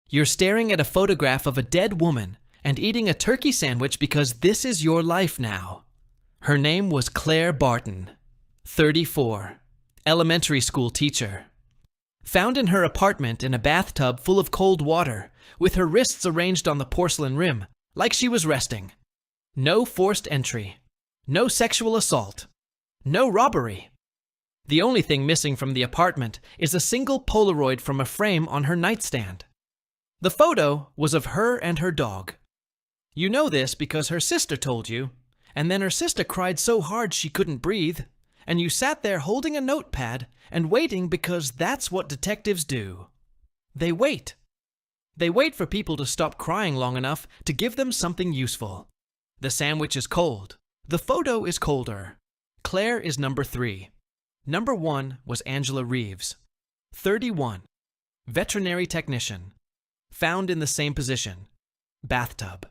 You're staring at a photograph of a dead woman and eating a turkey sandwich because this is your life now. Her name was Claire Barton, 34, elementary school teacher. Found in her apartment in a bathtub full of cold water, with her wrists arranged on the porcelain rim, like she was resting. No forced entry. No sexual assault. No robbery. The only thing missing from the apartment is a single Polaroid from a frame on her nightstand. The photo was of her and her dog. You know this because her sister told you, and then her sister cried so hard she couldn't breathe, and you sat there holding a notepad and waiting because that's what detectives do. They wait. They wait for people to stop crying long enough to give them something useful. The sandwich is cold. The photo is colder. Claire is number 3. Number 1 was Angela Reeves, 31, veterinary technician, found in the same position, bathtub,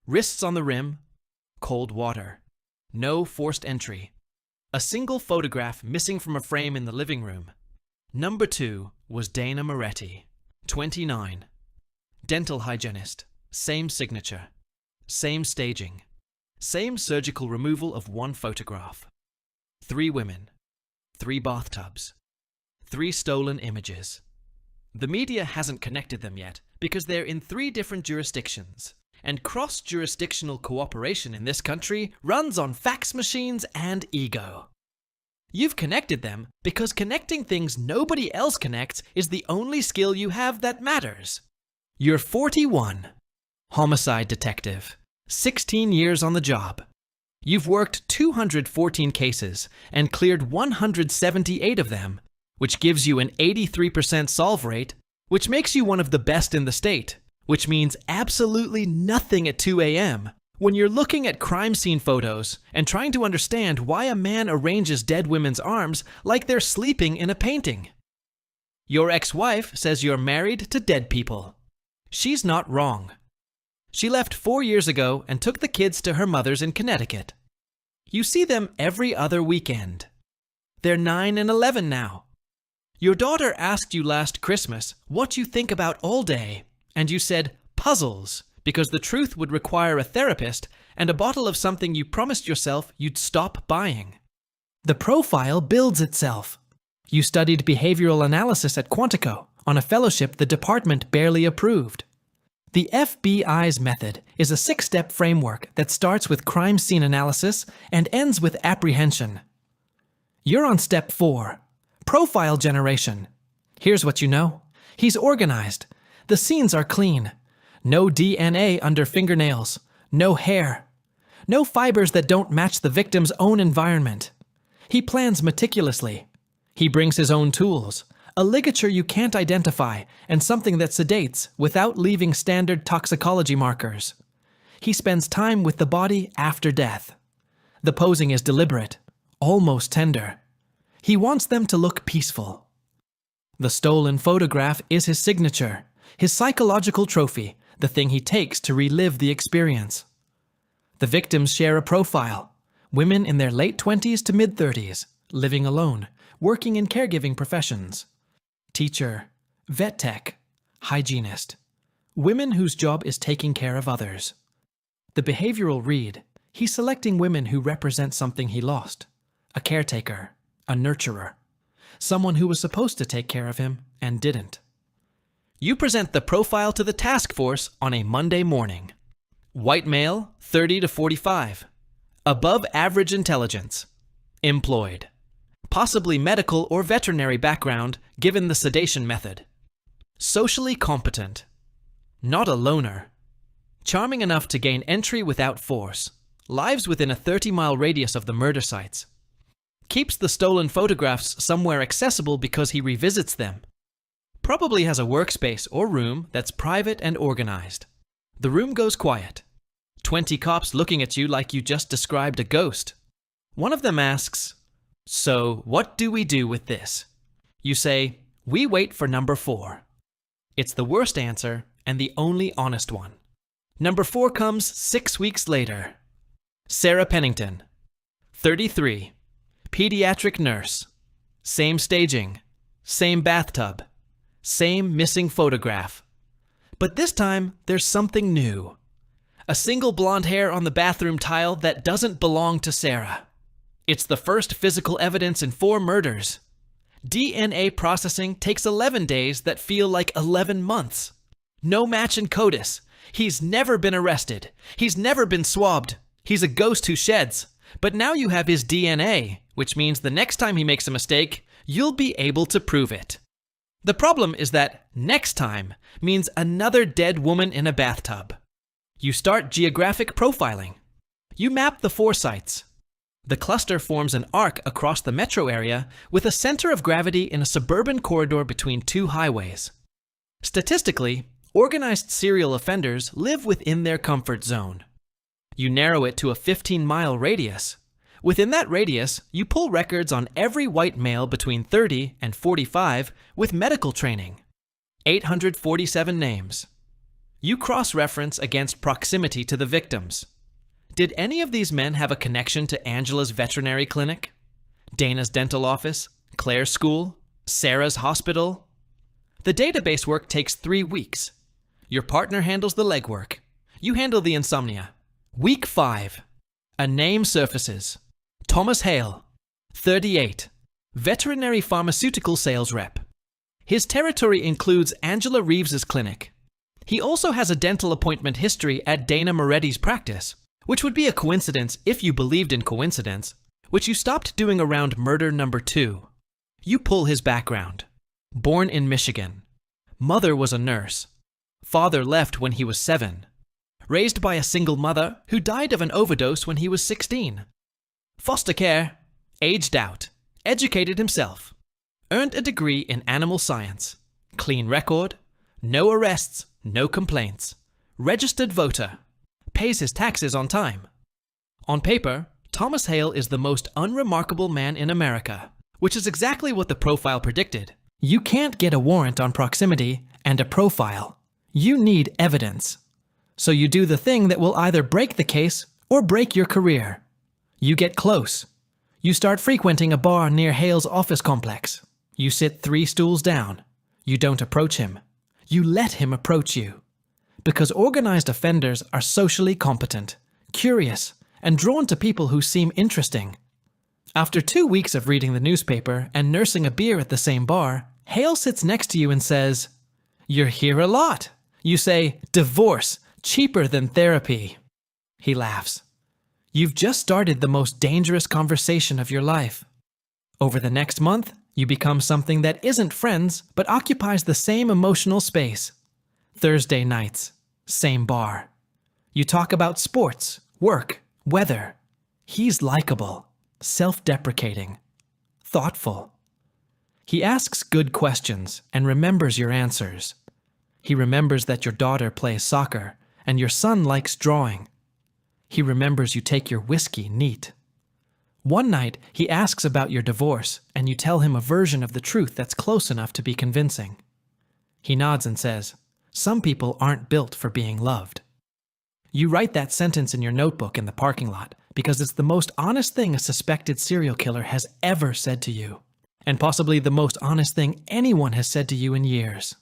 wrists on the rim, cold water, no forced entry, a single photograph missing from a frame in the living room. Number 2 was Dana Moretti, 29, dental hygienist, same signature, same staging, same surgical removal of 1 photograph. 3 women. 3 bathtubs, 3 stolen images. The media hasn't connected them yet because they're in 3 different jurisdictions, and cross-jurisdictional cooperation in this country runs on fax machines and ego. You've connected them because connecting things nobody else connects is the only skill you have that matters. You're 41, homicide detective, 16 years on the job. You've worked 214 cases and cleared 178 of them, which gives you an 83% solve rate, which makes you one of the best in the state, which means absolutely nothing at 2 a.m. when you're looking at crime scene photos and trying to understand why a man arranges dead women's arms like they're sleeping in a painting. Your ex-wife says you're married to dead people. She's not wrong. She left 4 years ago and took the kids to her mother's in Connecticut. You see them every other weekend. They're 9 and 11 now. Your daughter asked you last Christmas what you think about all day, and you said puzzles, because the truth would require a therapist and a bottle of something you promised yourself you'd stop buying. The profile builds itself. You studied behavioral analysis at Quantico on a fellowship the department barely approved. The FBI's method is a 6-step framework that starts with crime scene analysis and ends with apprehension. You're on step 4, profile generation. Here's what you know. He's organized. The scenes are clean. No DNA under fingernails. No hair. No fibers that don't match the victim's own environment. He plans meticulously. He brings his own tools. A ligature you can't identify, and something that sedates without leaving standard toxicology markers. He spends time with the body after death. The posing is deliberate, almost tender. He wants them to look peaceful. The stolen photograph is his signature, his psychological trophy, the thing he takes to relive the experience. The victims share a profile, women in their late 20s to mid-30s, living alone, working in caregiving professions. Teacher, vet tech, hygienist, women whose job is taking care of others. The behavioral read, he's selecting women who represent something he lost, a caretaker, a nurturer, someone who was supposed to take care of him and didn't. You present the profile to the task force on a Monday morning. White male, 30 to 45, above average intelligence, employed. Possibly medical or veterinary background given the sedation method. Socially competent. Not a loner. Charming enough to gain entry without force. Lives within a 30-mile radius of the murder sites. Keeps the stolen photographs somewhere accessible because he revisits them. Probably has a workspace or room that's private and organized. The room goes quiet. 20 cops looking at you like you just described a ghost. One of them asks, "So, what do we do with this?" You say, "We wait for number 4. It's the worst answer and the only honest one. Number 4 comes 6 weeks later. Sarah Pennington, 33, pediatric nurse, same staging, same bathtub, same missing photograph. But this time, there's something new. A single blonde hair on the bathroom tile that doesn't belong to Sarah. It's the first physical evidence in 4 murders. DNA processing takes 11 days that feel like 11 months. No match in CODIS. He's never been arrested. He's never been swabbed. He's a ghost who sheds. But now you have his DNA, which means the next time he makes a mistake, you'll be able to prove it. The problem is that next time means another dead woman in a bathtub. You start geographic profiling. You map the 4 sites. The cluster forms an arc across the metro area with a center of gravity in a suburban corridor between 2 highways. Statistically, organized serial offenders live within their comfort zone. You narrow it to a 15-mile radius. Within that radius, you pull records on every white male between 30 and 45 with medical training. 847 names. You cross-reference against proximity to the victims. Did any of these men have a connection to Angela's veterinary clinic, Dana's dental office, Claire's school, Sarah's hospital? The database work takes 3 weeks. Your partner handles the legwork. You handle the insomnia. Week 5. A name surfaces. Thomas Hale, 38, veterinary pharmaceutical sales rep. His territory includes Angela Reeves's clinic. He also has a dental appointment history at Dana Moretti's practice, which would be a coincidence if you believed in coincidence, which you stopped doing around murder number 2. You pull his background. Born in Michigan. Mother was a nurse. Father left when he was 7. Raised by a single mother who died of an overdose when he was 16. Foster care, aged out, educated himself, earned a degree in animal science, clean record, no arrests, no complaints, registered voter, pays his taxes on time. On paper, Thomas Hale is the most unremarkable man in America, which is exactly what the profile predicted. You can't get a warrant on proximity and a profile. You need evidence. So you do the thing that will either break the case or break your career. You get close. You start frequenting a bar near Hale's office complex. You sit 3 stools down. You don't approach him. You let him approach you. Because organized offenders are socially competent, curious, and drawn to people who seem interesting. After 2 weeks of reading the newspaper and nursing a beer at the same bar, Hale sits next to you and says, "You're here a lot." You say, "Divorce, cheaper than therapy." He laughs. You've just started the most dangerous conversation of your life. Over the next month, you become something that isn't friends, but occupies the same emotional space. Thursday nights, same bar. You talk about sports, work, weather. He's likable, self-deprecating, thoughtful. He asks good questions and remembers your answers. He remembers that your daughter plays soccer and your son likes drawing. He remembers you take your whiskey neat. One night, he asks about your divorce, and you tell him a version of the truth that's close enough to be convincing. He nods and says, "Some people aren't built for being loved." You write that sentence in your notebook in the parking lot because it's the most honest thing a suspected serial killer has ever said to you, and possibly the most honest thing anyone has said to you in years.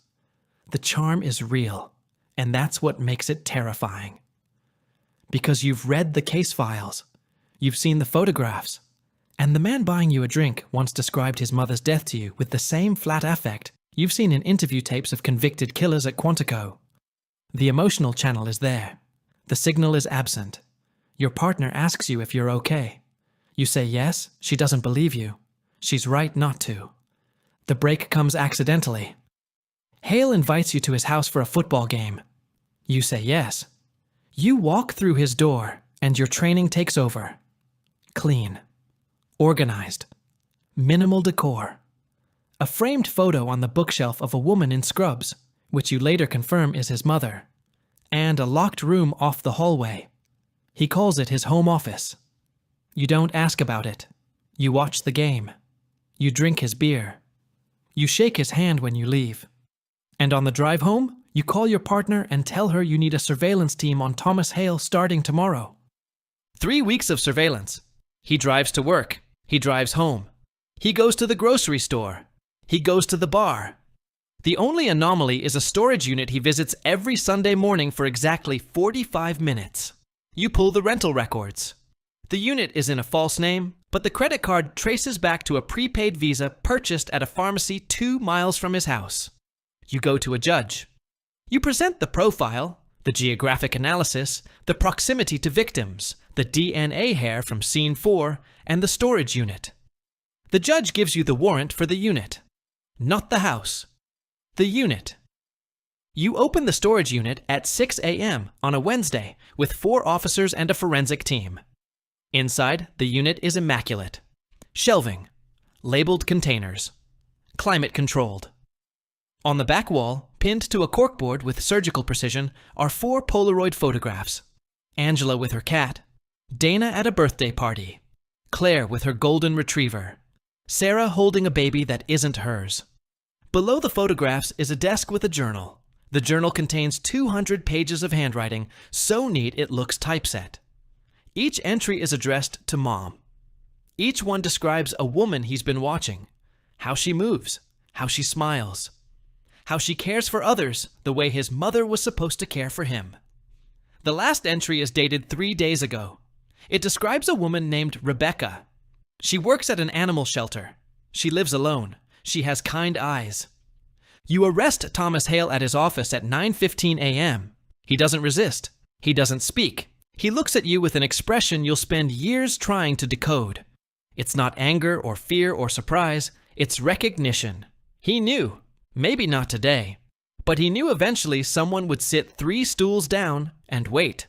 The charm is real, and that's what makes it terrifying. Because you've read the case files, you've seen the photographs, and the man buying you a drink once described his mother's death to you with the same flat affect you've seen in interview tapes of convicted killers at Quantico. The emotional channel is there. The signal is absent. Your partner asks you if you're okay. You say yes, she doesn't believe you. She's right not to. The break comes accidentally. Hale invites you to his house for a football game. You say yes. You walk through his door, and your training takes over. Clean. Organized. Minimal decor. A framed photo on the bookshelf of a woman in scrubs, which you later confirm is his mother. And a locked room off the hallway. He calls it his home office. You don't ask about it. You watch the game. You drink his beer. You shake his hand when you leave. And on the drive home, you call your partner and tell her you need a surveillance team on Thomas Hale starting tomorrow. 3 weeks of surveillance. He drives to work. He drives home. He goes to the grocery store. He goes to the bar. The only anomaly is a storage unit he visits every Sunday morning for exactly 45 minutes. You pull the rental records. The unit is in a false name, but the credit card traces back to a prepaid Visa purchased at a pharmacy 2 miles from his house. You go to a judge. You present the profile, the geographic analysis, the proximity to victims, the DNA hair from scene 4, and the storage unit. The judge gives you the warrant for the unit. Not the house. The unit. You open the storage unit at 6 a.m. on a Wednesday with 4 officers and a forensic team. Inside, the unit is immaculate. Shelving. Labeled containers. Climate controlled. On the back wall, pinned to a corkboard with surgical precision, are 4 Polaroid photographs. Angela with her cat. Dana at a birthday party. Claire with her golden retriever. Sarah holding a baby that isn't hers. Below the photographs is a desk with a journal. The journal contains 200 pages of handwriting, so neat it looks typeset. Each entry is addressed to Mom. Each one describes a woman he's been watching, how she moves, how she smiles, how she cares for others the way his mother was supposed to care for him. The last entry is dated 3 days ago. It describes a woman named Rebecca. She works at an animal shelter. She lives alone. She has kind eyes. You arrest Thomas Hale at his office at 9:15 a.m. He doesn't resist. He doesn't speak. He looks at you with an expression you'll spend years trying to decode. It's not anger or fear or surprise. It's recognition. He knew. Maybe not today. But he knew eventually someone would sit 3 stools down and wait.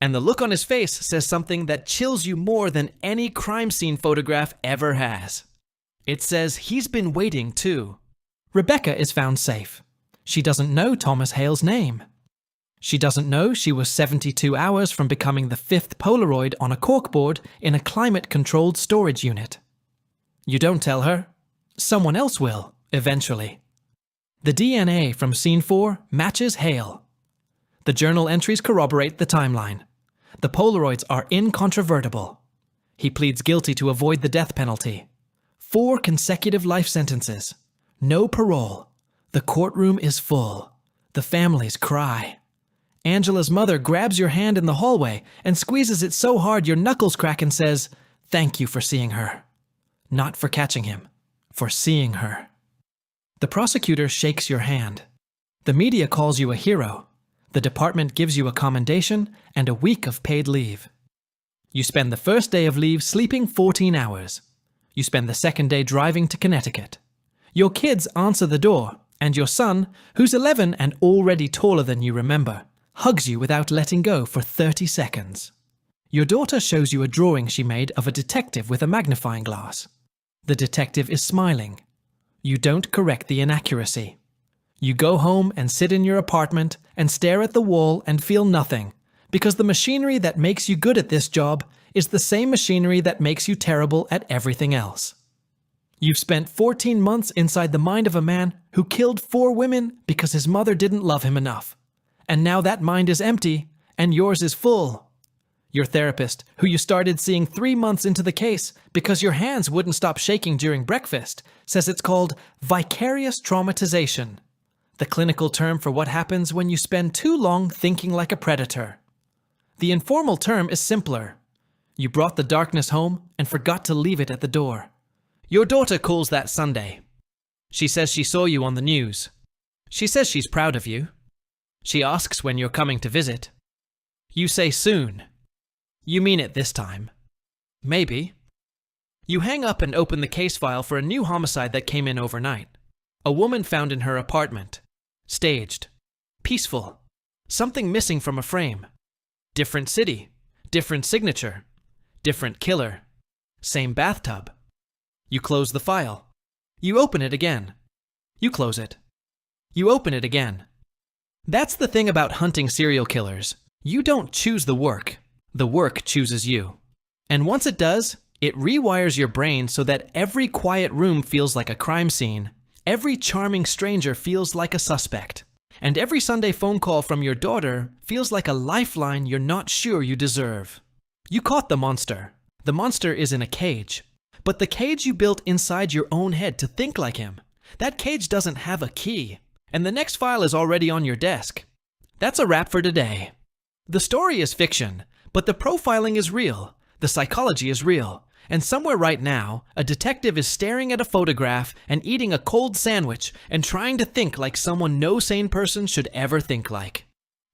And the look on his face says something that chills you more than any crime scene photograph ever has. It says he's been waiting too. Rebecca is found safe. She doesn't know Thomas Hale's name. She doesn't know she was 72 hours from becoming the 5th Polaroid on a corkboard in a climate-controlled storage unit. You don't tell her. Someone else will, eventually. The DNA from scene 4 matches Hale. The journal entries corroborate the timeline. The Polaroids are incontrovertible. He pleads guilty to avoid the death penalty. 4 consecutive life sentences. No parole. The courtroom is full. The families cry. Angela's mother grabs your hand in the hallway and squeezes it so hard your knuckles crack and says, "Thank you for seeing her." Not for catching him, for seeing her. The prosecutor shakes your hand. The media calls you a hero. The department gives you a commendation and a week of paid leave. You spend the first day of leave sleeping 14 hours. You spend the second day driving to Connecticut. Your kids answer the door, and your son, who's 11 and already taller than you remember, hugs you without letting go for 30 seconds. Your daughter shows you a drawing she made of a detective with a magnifying glass. The detective is smiling. You don't correct the inaccuracy. You go home and sit in your apartment and stare at the wall and feel nothing, because the machinery that makes you good at this job is the same machinery that makes you terrible at everything else. You've spent 14 months inside the mind of a man who killed 4 women because his mother didn't love him enough. And now that mind is empty, and yours is full. Your therapist, who you started seeing 3 months into the case because your hands wouldn't stop shaking during breakfast, says it's called vicarious traumatization, the clinical term for what happens when you spend too long thinking like a predator. The informal term is simpler. You brought the darkness home and forgot to leave it at the door. Your daughter calls that Sunday. She says she saw you on the news. She says she's proud of you. She asks when you're coming to visit. You say soon. You mean it this time. Maybe. You hang up and open the case file for a new homicide that came in overnight. A woman found in her apartment. Staged. Peaceful. Something missing from a frame. Different city. Different signature. Different killer. Same bathtub. You close the file. You open it again. You close it. You open it again. That's the thing about hunting serial killers. You don't choose the work. The work chooses you. And once it does, it rewires your brain so that every quiet room feels like a crime scene. Every charming stranger feels like a suspect. And every Sunday phone call from your daughter feels like a lifeline you're not sure you deserve. You caught the monster. The monster is in a cage. But the cage you built inside your own head to think like him, that cage doesn't have a key. and the next file is already on your desk. That's a wrap for today. The story is fiction, but the profiling is real, the psychology is real, and somewhere right now, a detective is staring at a photograph and eating a cold sandwich and trying to think like someone no sane person should ever think like.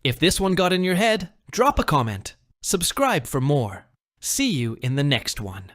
If this one got in your head, drop a comment. Subscribe for more. See you in the next one.